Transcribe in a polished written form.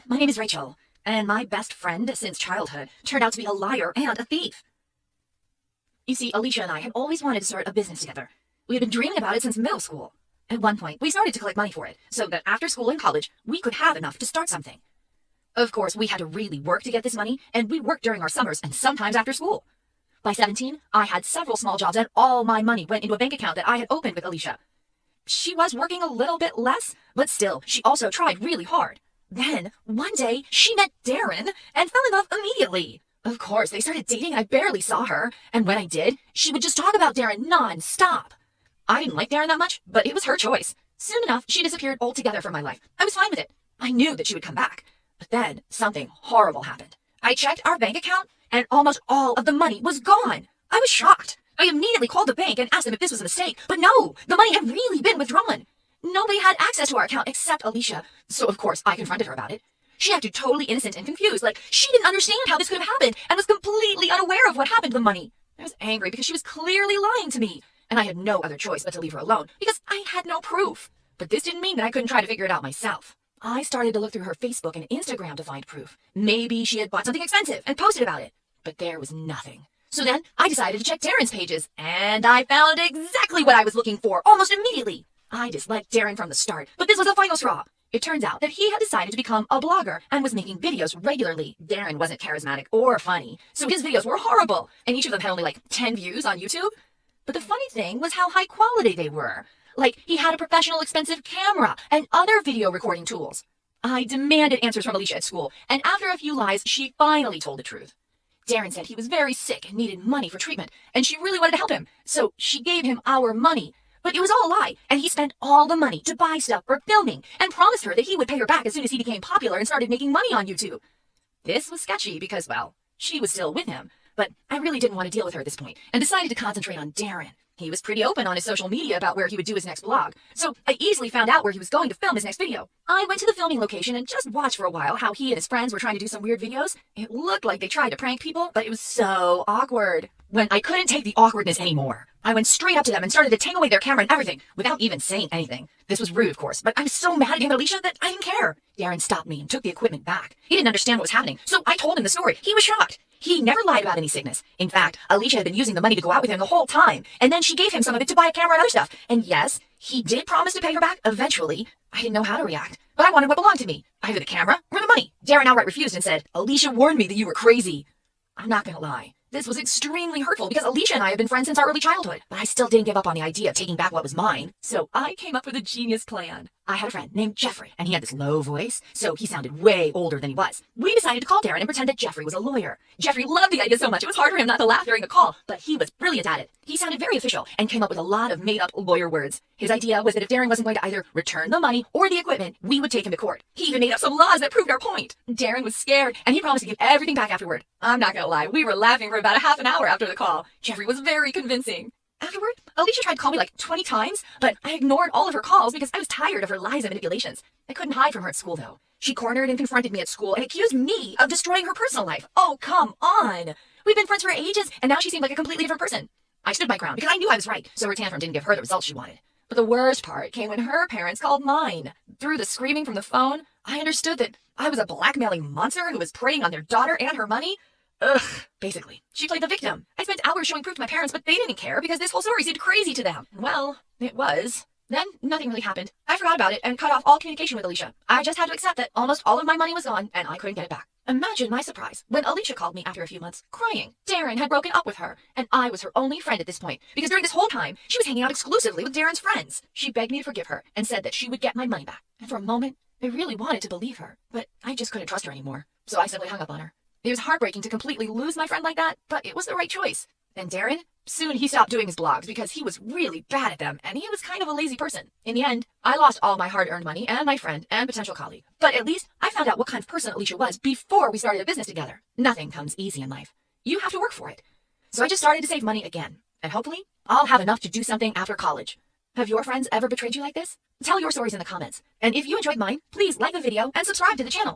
my name is Rachel, and my best friend since childhood turned out to be a liar and a thief. You see, Alicia and I had always wanted to start a business together. We had been dreaming about it since middle school. At one point, we started to collect money for it, so that after school and college, we could have enough to start something. Of course, we had to really work to get this money, and we worked during our summers and sometimes after school. By 17, I had several small jobs, and all my money went into a bank account that I had opened with Alicia. She was working a little bit less, but still, she also tried really hard. Then, one day, she met Darren and fell in love immediately. Of course, they started dating and I barely saw her, and when I did, she would just talk about Darren non-stop. I didn't like Darren that much, but it was her choice. Soon enough, she disappeared altogether from my life. I was fine with it. I knew that she would come back. But then, something horrible happened. I checked our bank account, and almost all of the money was gone. I was shocked. I immediately called the bank and asked them if this was a mistake, but no, the money had really been withdrawn. Nobody had access to our account except Alicia, so of course I confronted her about it. She acted totally innocent and confused, like she didn't understand how this could have happened and was completely unaware of what happened to the money. I was angry because she was clearly lying to me, and I had no other choice but to leave her alone because I had no proof. But this didn't mean that I couldn't try to figure it out myself. I started to look through her Facebook and Instagram to find proof. Maybe she had bought something expensive and posted about it, but there was nothing. So then I decided to check Darren's pages, and I found exactly what I was looking for almost immediately. I disliked Darren from the start, but this was the final straw. It turns out that he had decided to become a blogger and was making videos regularly. Darren wasn't charismatic or funny, so his videos were horrible, and each of them had only like 10 views on YouTube. But the funny thing was how high quality they were. Like, he had a professional expensive camera and other video recording tools. I demanded answers from Alicia at school, and after a few lies, she finally told the truth. Darren said he was very sick and needed money for treatment, and she really wanted to help him, so she gave him our money. But it was all a lie, and he spent all the money to buy stuff for filming and promised her that he would pay her back as soon as he became popular and started making money on YouTube. This was sketchy because, well, she was still with him, but I really didn't want to deal with her at this point and decided to concentrate on Darren. He was pretty open on his social media about where he would do his next vlog, so I easily found out where he was going to film his next video. I went to the filming location and just watched for a while how he and his friends were trying to do some weird videos. It looked like they tried to prank people, but it was so awkward. When I couldn't take the awkwardness anymore, I went straight up to them and started to take away their camera and everything, without even saying anything. This was rude, of course, but I was so mad at him and Alicia that I didn't care. Darren stopped me and took the equipment back. He didn't understand what was happening, so I told him the story. He was shocked. He never lied about any sickness. In fact, Alicia had been using the money to go out with him the whole time, and then she gave him some of it to buy a camera and other stuff. And yes, he did promise to pay her back eventually. I didn't know how to react, but I wanted what belonged to me, either the camera or the money. Darren outright refused and said, "Alicia warned me that you were crazy." I'm not gonna lie. This was extremely hurtful because Alicia and I have been friends since our early childhood, but I still didn't give up on the idea of taking back what was mine. So I came up with a genius plan. I had a friend named Jeffrey, and he had this low voice, so he sounded way older than he was. We decided to call Darren and pretend that Jeffrey was a lawyer. Jeffrey loved the idea so much it was hard for him not to laugh during the call, but he was brilliant at it. He sounded very official and came up with a lot of made-up lawyer words. His idea was that if Darren wasn't going to either return the money or the equipment, we would take him to court. He even made up some laws that proved our point. Darren was scared, and he promised to give everything back afterward. I'm not gonna lie, we were laughing for about a half an hour after the call. Jeffrey was very convincing. Afterward, Alicia tried to call me like 20 times, but I ignored all of her calls because I was tired of her lies and manipulations. I couldn't hide from her at school, though. She cornered and confronted me at school and accused me of destroying her personal life. Oh, come on! We've been friends for ages, and now she seemed like a completely different person. I stood my ground because I knew I was right, so her tantrum didn't give her the results she wanted. But the worst part came when her parents called mine. Through the screaming from the phone, I understood that I was a blackmailing monster who was preying on their daughter and her money. Ugh, basically. She played the victim. I spent hours showing proof to my parents, but they didn't care because this whole story seemed crazy to them. Well, it was. Then, nothing really happened. I forgot about it and cut off all communication with Alicia. I just had to accept that almost all of my money was gone and I couldn't get it back. Imagine my surprise when Alicia called me after a few months, crying. Darren had broken up with her, and I was her only friend at this point, because during this whole time, she was hanging out exclusively with Darren's friends. She begged me to forgive her and said that she would get my money back. And for a moment, I really wanted to believe her, but I just couldn't trust her anymore. So I simply hung up on her. It was heartbreaking to completely lose my friend like that, but it was the right choice. And Darren? Soon he stopped doing his blogs because he was really bad at them, and he was kind of a lazy person. In the end, I lost all my hard-earned money and my friend and potential colleague. But at least I found out what kind of person Alicia was before we started a business together. Nothing comes easy in life. You have to work for it. So I just started to save money again. And hopefully, I'll have enough to do something after college. Have your friends ever betrayed you like this? Tell your stories in the comments. And if you enjoyed mine, please like the video and subscribe to the channel.